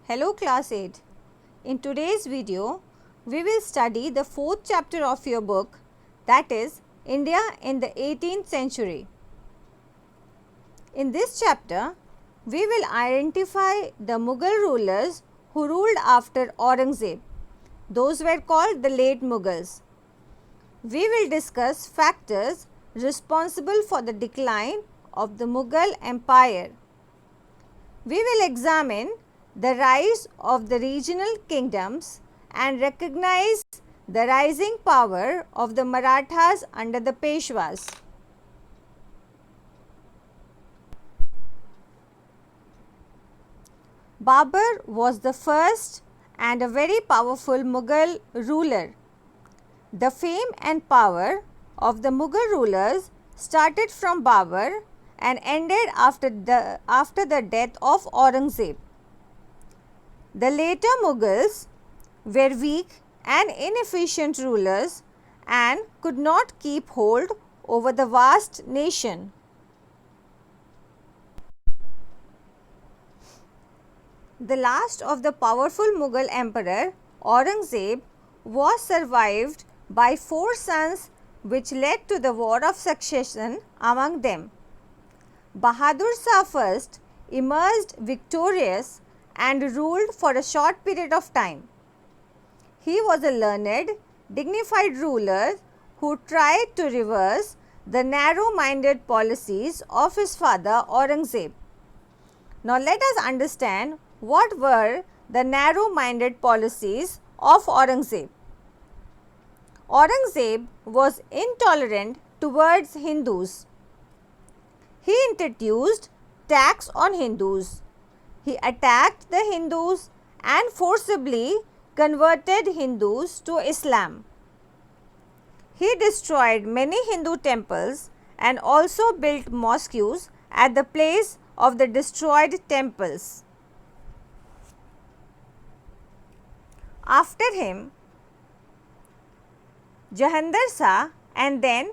Hello class 8. In today's video, we will study the 4th chapter of your book, that is India in the 18th century. In this chapter, we will identify the Mughal rulers who ruled after Aurangzeb. Those were called the late Mughals. We will discuss factors responsible for the decline of the Mughal empire. We will examine the rise of the regional kingdoms and recognize the rising power of the Marathas under the Peshwas. Babur was the first and a very powerful Mughal ruler. The fame and power of the Mughal rulers started from Babur and ended after the death of Aurangzeb. The later Mughals were weak and inefficient rulers and could not keep hold over the vast nation. The last of the powerful Mughal emperor, Aurangzeb, was survived by 4 sons, which led to the war of succession among them. Bahadur Shah first emerged victorious and ruled for a short period of time. He was a learned, dignified ruler who tried to reverse the narrow-minded policies of his father Aurangzeb. Now let us understand what were the narrow-minded policies of Aurangzeb. Aurangzeb was intolerant towards Hindus. He introduced tax on Hindus. He attacked the Hindus and forcibly converted Hindus to Islam. He destroyed many Hindu temples and also built mosques at the place of the destroyed temples. After him, Jahandar Shah and then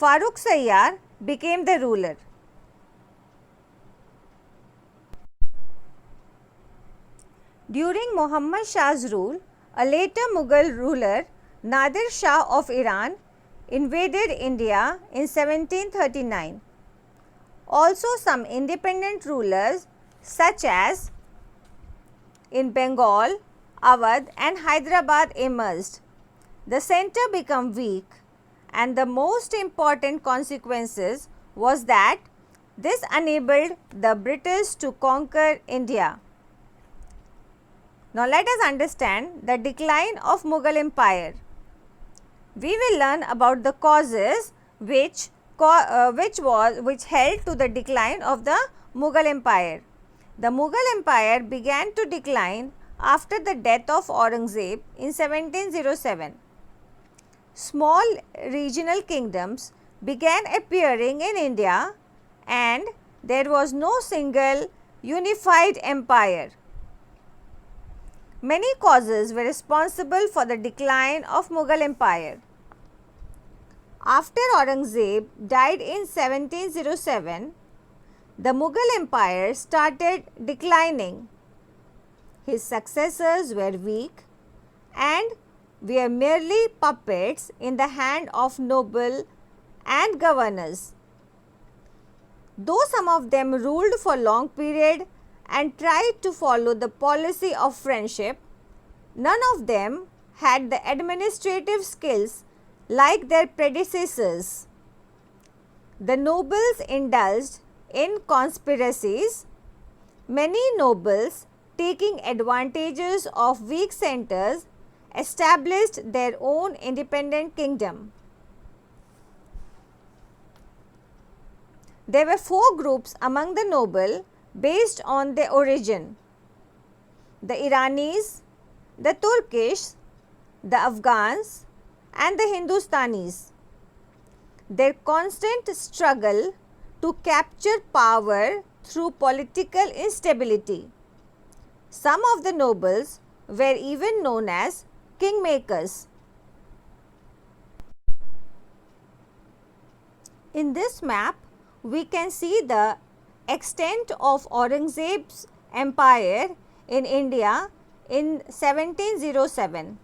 Farrukh Sayyar became the ruler. During Muhammad Shah's rule, a later Mughal ruler, Nadir Shah of Iran, invaded India in 1739. Also, some independent rulers such as in Bengal, Awadh and Hyderabad emerged. The centre became weak, and the most important consequences was that this enabled the British to conquer India. Now let us understand the decline of Mughal empire. We will learn about the causes which held to the decline of the Mughal empire. The Mughal empire began to decline after the death of Aurangzeb in 1707. Small regional kingdoms began appearing in India and there was no single unified empire. Many causes were responsible for the decline of Mughal empire. After Aurangzeb died in 1707, the Mughal empire started declining. His successors were weak and were merely puppets in the hand of nobles and governors. Though some of them ruled for long period and tried to follow the policy of friendship, none of them had the administrative skills like their predecessors. The nobles indulged in conspiracies. Many nobles, taking advantages of weak centers, established their own independent kingdom. There were 4 groups among the nobles based on their origin: the Iranis, the Turkish, the Afghans and the Hindustanis. Their constant struggle to capture power through political instability. Some of the nobles were even known as kingmakers. In this map, we can see the extent of Aurangzeb's empire in India in 1707.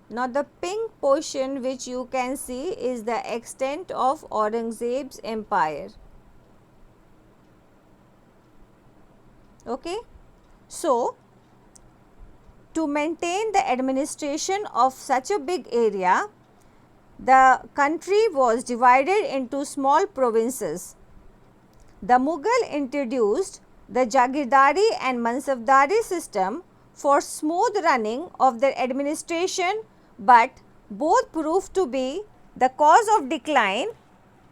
Now, the pink portion which you can see is the extent of Aurangzeb's empire. Okay. So, to maintain the administration of such a big area, the country was divided into small provinces. The Mughal introduced the Jagirdari and Mansabdari system for smooth running of their administration, but both proved to be the cause of decline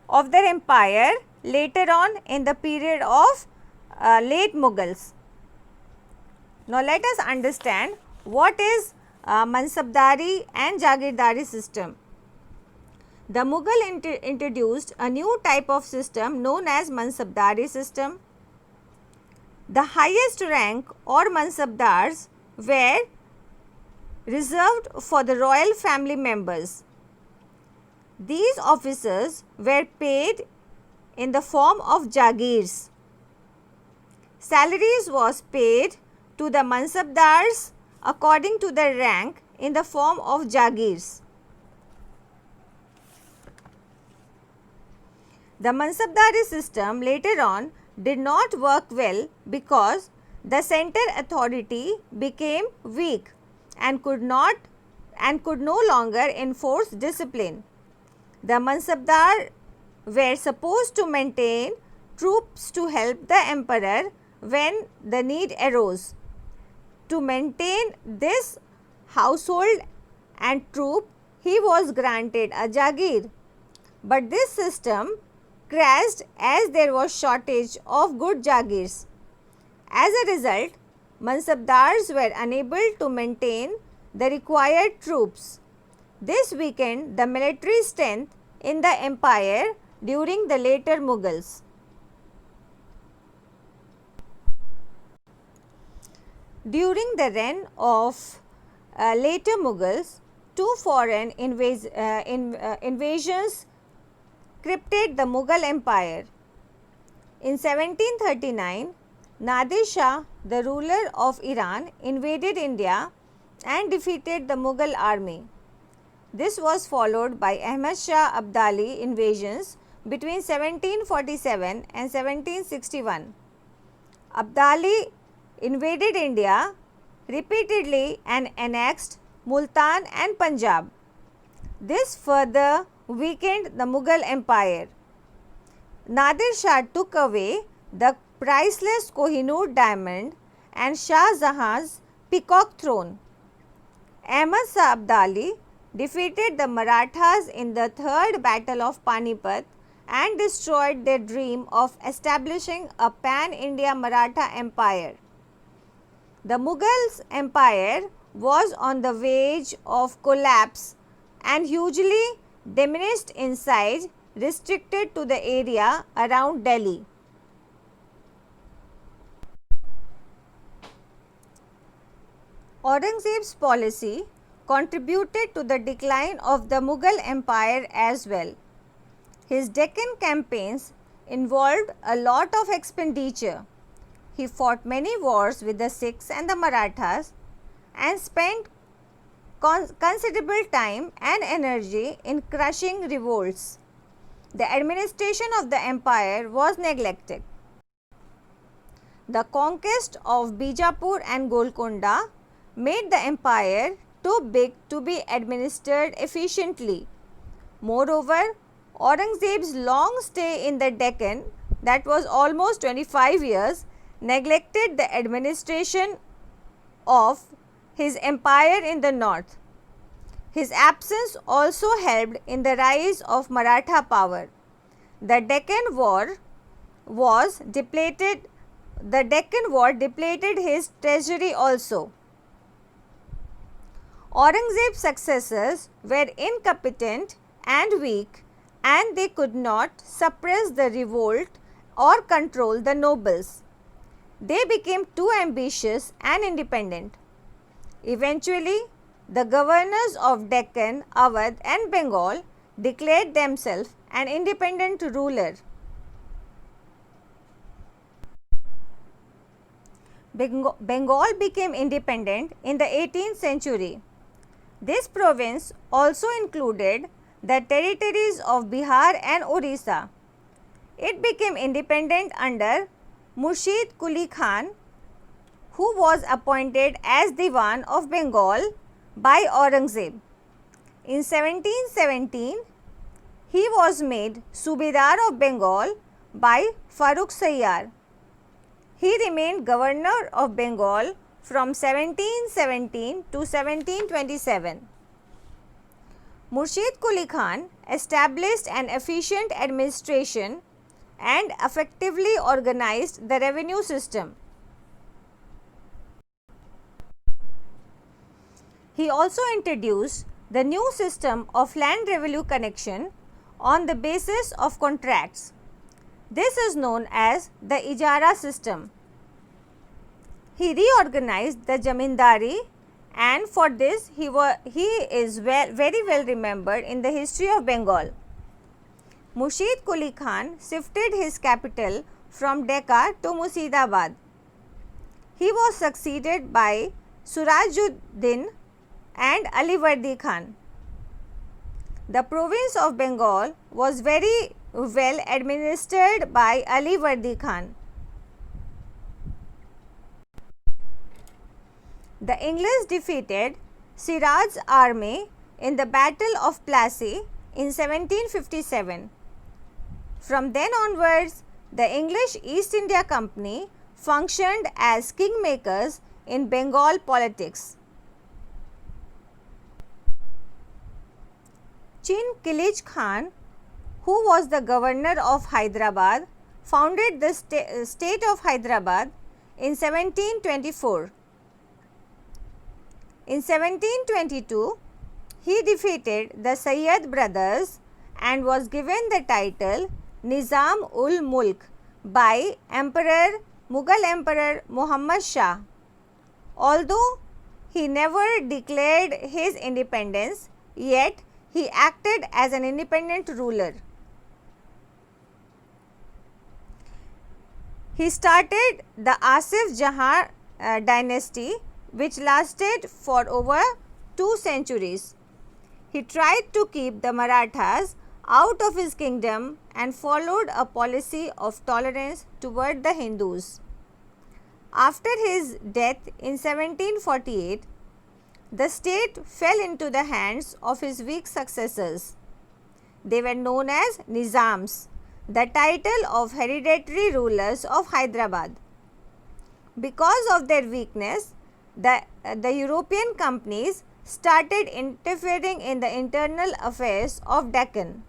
of their empire later on in the period of late Mughals. Now, let us understand what is Mansabdari and Jagirdari system. The Mughal introduced a new type of system known as Mansabdari system. The highest rank or Mansabdars were reserved for the royal family members. These officers were paid in the form of Jagirs. Salaries was paid to the Mansabdars according to their rank in the form of Jagirs. The Mansabdari system later on did not work well because the center authority became weak and could no longer enforce discipline. The Mansabdar were supposed to maintain troops to help the emperor when the need arose. To maintain this household and troop, he was granted a Jagir. But this system crashed as there was shortage of good Jagirs. As a result, Mansabdars were unable to maintain the required troops. This weakened the military strength in the empire during the later Mughals. During the reign of later Mughals, two foreign invasions crippled the Mughal empire. In 1739, Nadir Shah, the ruler of Iran, invaded India and defeated the Mughal army. This was followed by Ahmad Shah Abdali invasions between 1747 and 1761. Abdali invaded India repeatedly and annexed Multan and Punjab. This further weakened the Mughal empire. Nadir Shah took away the priceless Kohinoor diamond and Shah Jahan's peacock throne. Ahmad Shah Abdali defeated the Marathas in the Third Battle of Panipat and destroyed their dream of establishing a pan-India Maratha empire. The Mughals empire was on the verge of collapse and hugely diminished in size, restricted to the area around Delhi. Aurangzeb's policy contributed to the decline of the Mughal empire as well. His Deccan campaigns involved a lot of expenditure. He fought many wars with the Sikhs and the Marathas and spent considerable time and energy in crushing revolts. The administration of the empire was neglected. The conquest of Bijapur and Golconda made the empire too big to be administered efficiently. Moreover, Aurangzeb's long stay in the Deccan, that was almost 25 years, neglected the administration of his empire in the north. His absence also helped in the rise of Maratha power. The Deccan War depleted his treasury also. Aurangzeb's successors were incompetent and weak, and they could not suppress the revolt or control the nobles. They became too ambitious and independent. Eventually, the governors of Deccan, Awadh and Bengal declared themselves an independent ruler. Bengal became independent in the 18th century. This province also included the territories of Bihar and Orissa. It became independent under Murshid Quli Khan, who was appointed as Diwan of Bengal by Aurangzeb. In 1717, he was made Subedar of Bengal by Farrukh Sayyar. He remained governor of Bengal from 1717 to 1727. Murshid Quli Khan established an efficient administration and effectively organized the revenue system. He also introduced the new system of land revenue connection on the basis of contracts. This is known as the Ijara system. He reorganized the Jamindari, and for this he is very well remembered in the history of Bengal. Murshid Quli Khan shifted his capital from Decca to Murshidabad. He was succeeded by Surajuddin and Alivardi Khan. The province of Bengal was very well administered by Alivardi Khan. The English defeated Siraj's army in the Battle of Plassey in 1757. From then onwards, the English East India Company functioned as kingmakers in Bengal politics. Chin Kilij Khan, who was the governor of Hyderabad, founded the state of Hyderabad in 1724. In 1722, he defeated the Sayyid brothers and was given the title Nizam ul Mulk by Mughal Emperor Muhammad Shah. Although he never declared his independence, yet he acted as an independent ruler. He started the Asif Jahan dynasty, which lasted for over 2 centuries. He tried to keep the Marathas out of his kingdom and followed a policy of tolerance toward the Hindus. After his death in 1748, the state fell into the hands of his weak successors. They were known as Nizams, the title of hereditary rulers of Hyderabad. Because of their weakness, the European companies started interfering in the internal affairs of Deccan.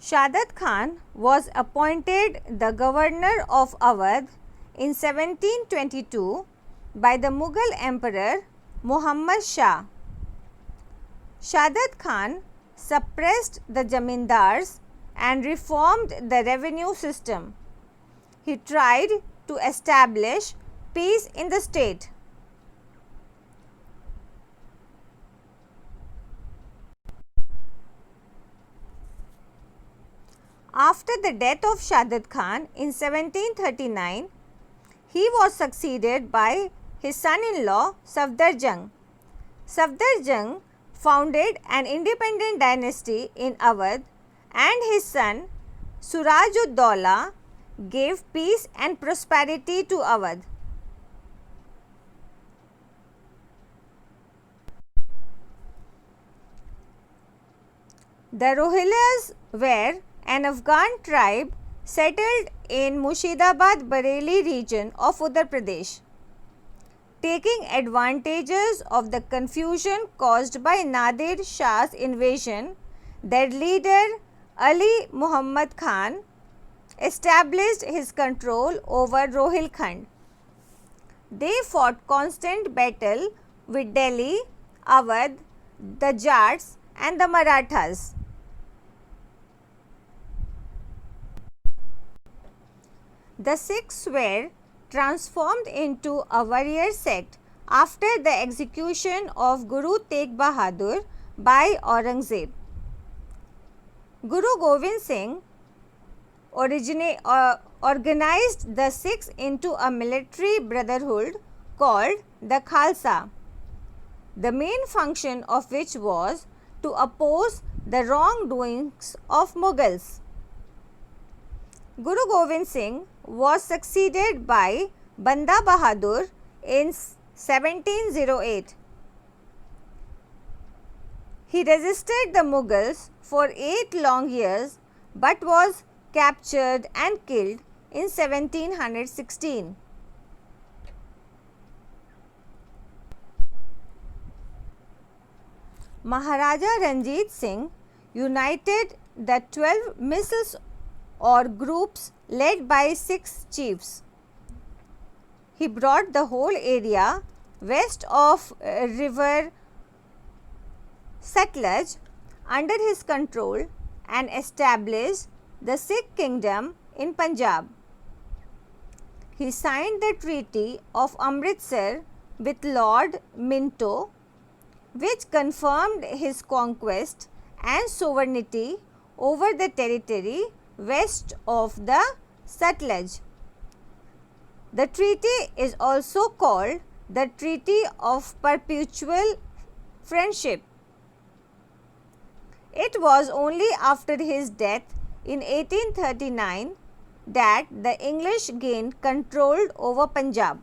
Shadat Khan was appointed the governor of Awadh in 1722 by the Mughal Emperor Muhammad Shah. Shadat Khan suppressed the Jamindars and reformed the revenue system. He tried to establish peace in the state. After the death of Shadat Khan in 1739, he was succeeded by his son-in-law Safdarjung. Safdarjung founded an independent dynasty in Awadh, and his son Suraj-ud-Daulah gave peace and prosperity to Awadh. The Rohillas were an Afghan tribe settled in Murshidabad Bareilly region of Uttar Pradesh. Taking advantages of the confusion caused by Nadir Shah's invasion, their leader Ali Muhammad Khan established his control over Rohilkhand. They fought constant battle with Delhi, Awadh, the Jats and the Marathas. The Sikhs were transformed into a warrior sect after the execution of Guru Tegh Bahadur by Aurangzeb. Guru Gobind Singh organized the Sikhs into a military brotherhood called the Khalsa, the main function of which was to oppose the wrongdoings of Mughals. Guru Gobind Singh was succeeded by Banda Bahadur in 1708. He resisted the Mughals for 8 long years but was captured and killed in 1716. Maharaja Ranjit Singh united the 12 misls or groups led by 6 chiefs. He brought the whole area west of river Satluj under his control and established the Sikh kingdom in Punjab. He signed the Treaty of Amritsar with Lord Minto, which confirmed his conquest and sovereignty over the territory west of the Satluj. The treaty is also called the Treaty of Perpetual Friendship. It was only after his death in 1839 that the English gained control over Punjab.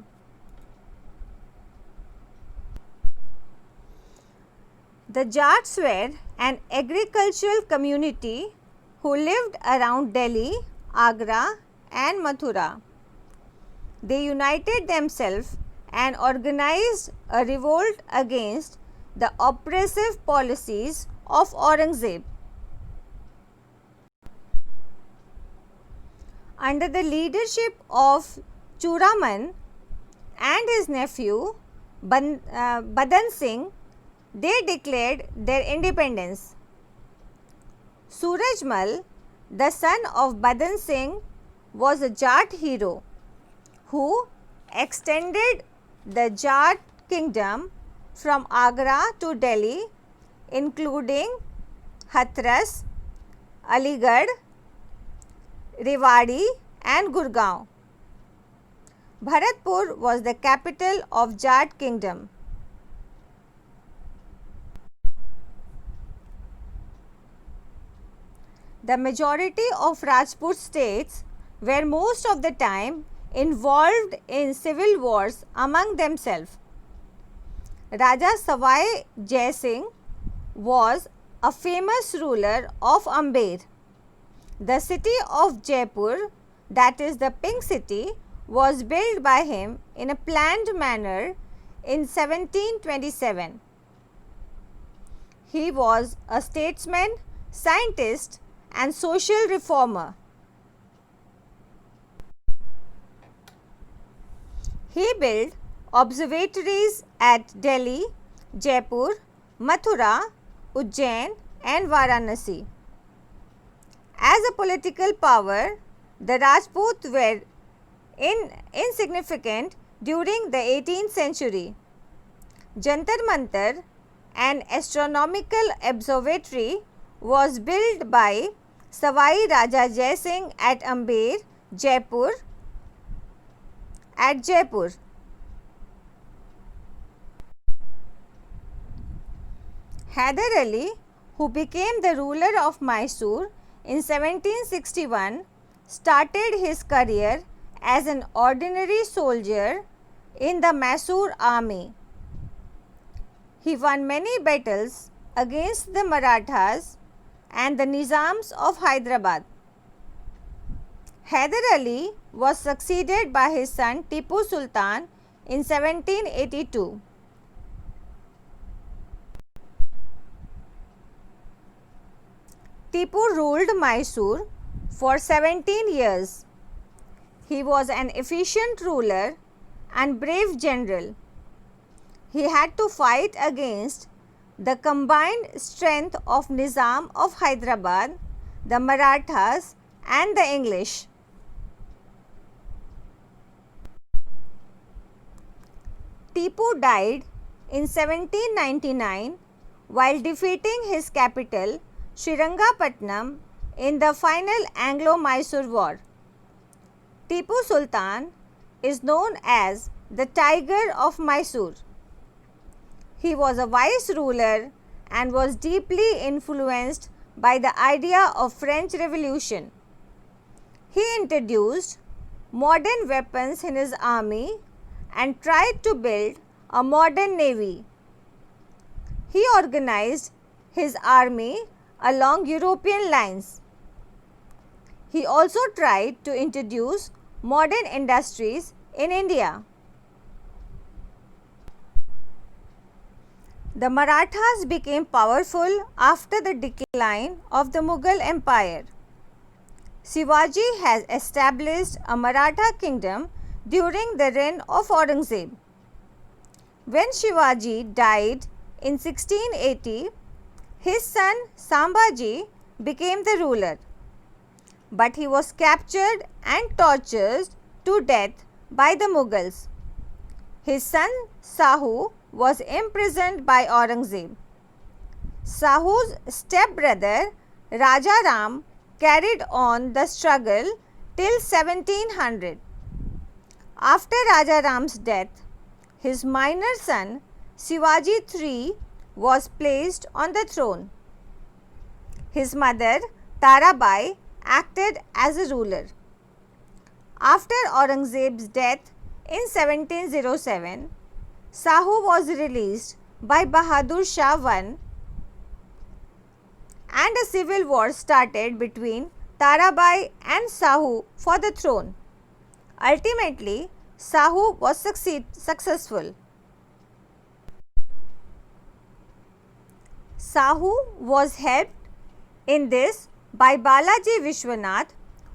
The Jats were an agricultural community who lived around Delhi, Agra and Mathura. They united themselves and organized a revolt against the oppressive policies of Aurangzeb. Under the leadership of Churaman and his nephew Badan Singh, they declared their independence. Surajmal, the son of Badan Singh, was a Jat hero who extended the Jat kingdom from Agra to Delhi, including Hathras, Aligarh, Rewari and Gurgaon. Bharatpur was the capital of Jat kingdom. The majority of Rajput states were most of the time involved in civil wars among themselves. Raja Savai Jai Singh was a famous ruler of Amber. The city of Jaipur, that is the Pink City, was built by him in a planned manner in 1727. He was a statesman, scientist and social reformer. He built observatories at Delhi, Jaipur, Mathura, Ujjain and Varanasi. As a political power, the Rajputs were insignificant during the 18th century. Jantar Mantar, an astronomical observatory, was built by Savai Raja Jai Singh at Amber, Jaipur. Hyder Ali, who became the ruler of Mysore in 1761, started his career as an ordinary soldier in the Mysore army. He won many battles against the Marathas and the Nizams of Hyderabad. Hyder Ali was succeeded by his son Tipu Sultan in 1782. Tipu ruled Mysore for 17 years. He was an efficient ruler and brave general. He had to fight against the combined strength of Nizam of Hyderabad, the Marathas and the English. Tipu died in 1799 while defeating his capital Srirangapatnam in the final Anglo-Mysore War. Tipu Sultan is known as the Tiger of Mysore. He was a wise ruler and was deeply influenced by the idea of French Revolution. He introduced modern weapons in his army and tried to build a modern navy. He organized his army along European lines. He also tried to introduce modern industries in India. The Marathas became powerful after the decline of the Mughal Empire. Shivaji has established a Maratha kingdom during the reign of Aurangzeb. When Shivaji died in 1680, his son Sambhaji became the ruler, but he was captured and tortured to death by the Mughals. His son Sahu was imprisoned by Aurangzeb. Sahu's stepbrother Raja Ram carried on the struggle till 1700. After Raja Ram's death, his minor son Shivaji III was placed on the throne. His mother Tarabai acted as a ruler. After Aurangzeb's death in 1707, Sahu was released by Bahadur Shah I and a civil war started between Tarabai and Sahu for the throne. Ultimately, Sahu was successful. Sahu was helped in this by Balaji Vishwanath,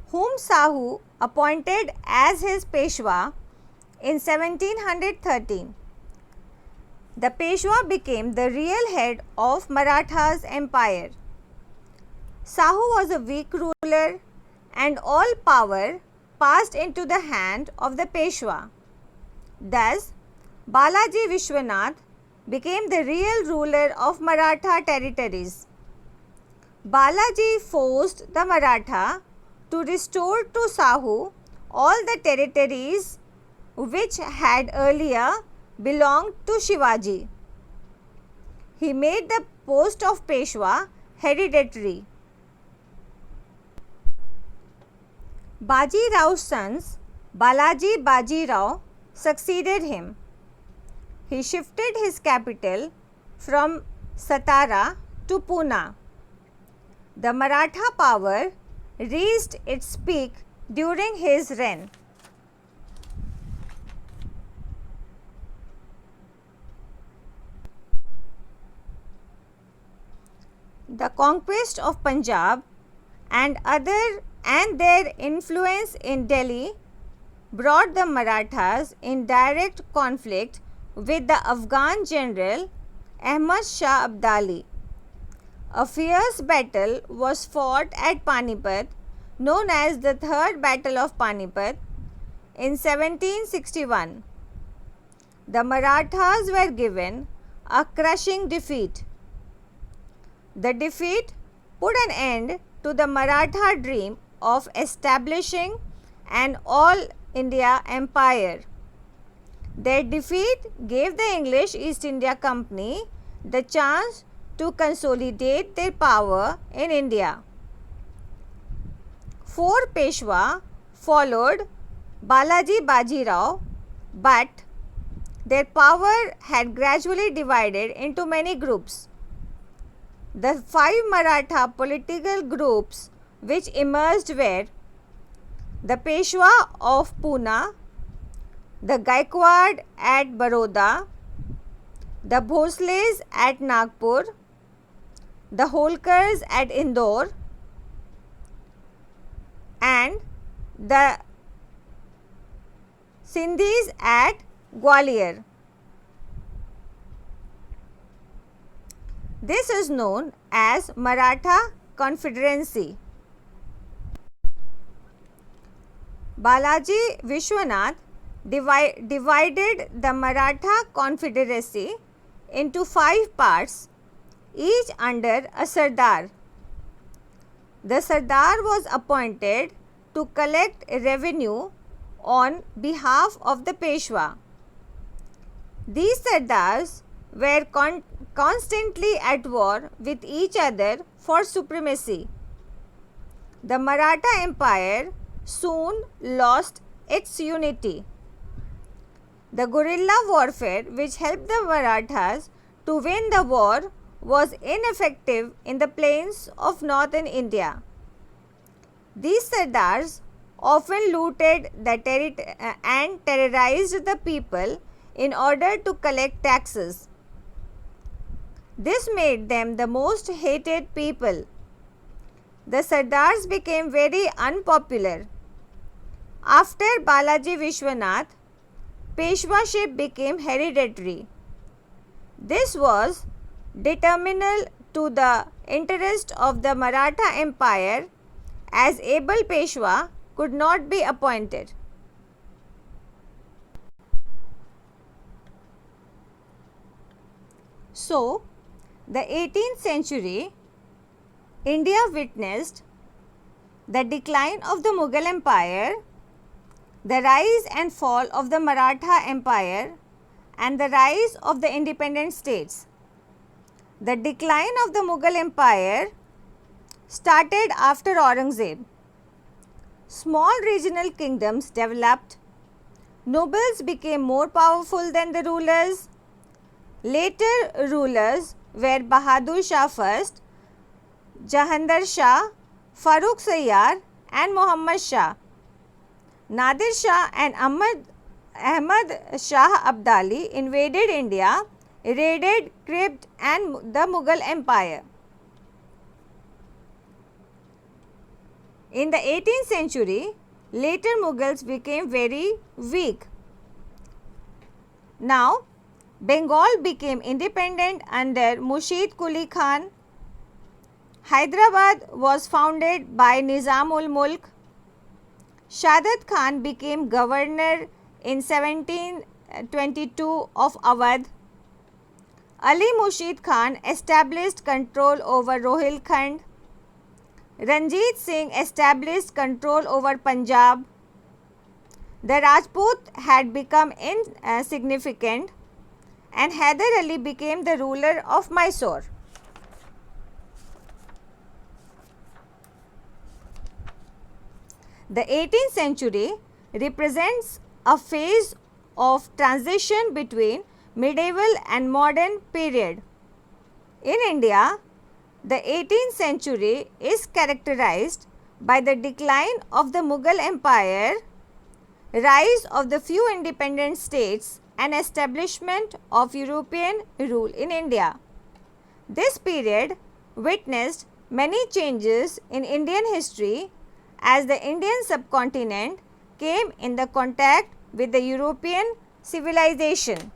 whom Sahu appointed as his Peshwa in 1713. The Peshwa became the real head of Maratha's empire. Sahu was a weak ruler and all power passed into the hand of the Peshwa. Thus, Balaji Vishwanath became the real ruler of Maratha territories. Balaji forced the Maratha to restore to Sahu all the territories which had earlier belonged to Shivaji. He made the post of Peshwa hereditary. Baji Rao's sons Balaji Baji Rao succeeded him. He shifted his capital from Satara to Pune. The Maratha power reached its peak during his reign. The conquest of Punjab and their influence in Delhi brought the Marathas in direct conflict with the Afghan general Ahmad Shah Abdali. A fierce battle was fought at Panipat, known as the Third Battle of Panipat, in 1761. The Marathas were given a crushing defeat. The defeat put an end to the Maratha dream of establishing an all-India empire. Their defeat gave the English East India Company the chance to consolidate their power in India. 4 Peshwa followed Balaji Baji Rao, but their power had gradually divided into many groups. The 5 Maratha political groups which emerged were the Peshwa of Pune, the Gaikwad at Baroda, the Bhosles at Nagpur, the Holkars at Indore, and the Sindhis at Gwalior. This is known as Maratha Confederacy. Balaji Vishwanath divided the Maratha Confederacy into 5 parts, each under a Sardar. the Sardar was appointed to collect revenue on behalf of the Peshwa. These Sardars were constantly at war with each other for supremacy. The Maratha Empire soon lost its unity. The guerrilla warfare which helped the Marathas to win the war was ineffective in the plains of northern India. These Sardars often looted the and terrorized the people in order to collect taxes. This made them the most hated people. The Sardars became very unpopular. After Balaji Vishwanath, Peshwaship became hereditary. This was detrimental to the interest of the Maratha Empire, as able Peshwa could not be appointed. So, the 18th century, India witnessed the decline of the Mughal Empire, the rise and fall of the Maratha Empire, and the rise of the independent states. The decline of the Mughal Empire started after Aurangzeb. Small regional kingdoms developed. Nobles became more powerful than the rulers. Later rulers were Bahadur Shah first, Jahandar Shah, Farooq Sayyar, and Muhammad Shah. Nadir Shah and Ahmad Shah Abdali invaded India, raided, cribbed and the Mughal Empire. In the 18th century, later Mughals became very weak. Now, Bengal became independent under Mushid Quli Khan. Hyderabad was founded by Nizam ul Mulk. Shadat Khan became governor in 1722 of Awadh. Ali Mushid Khan established control over Rohilkhand. Ranjit Singh established control over Punjab. The Rajput had become insignificant and Hyder Ali became the ruler of Mysore. The 18th century represents a phase of transition between medieval and modern period. In India, the 18th century is characterized by the decline of the Mughal Empire, rise of the few independent states and establishment of European rule in India. This period witnessed many changes in Indian history as the Indian subcontinent came in the contact with the European civilization.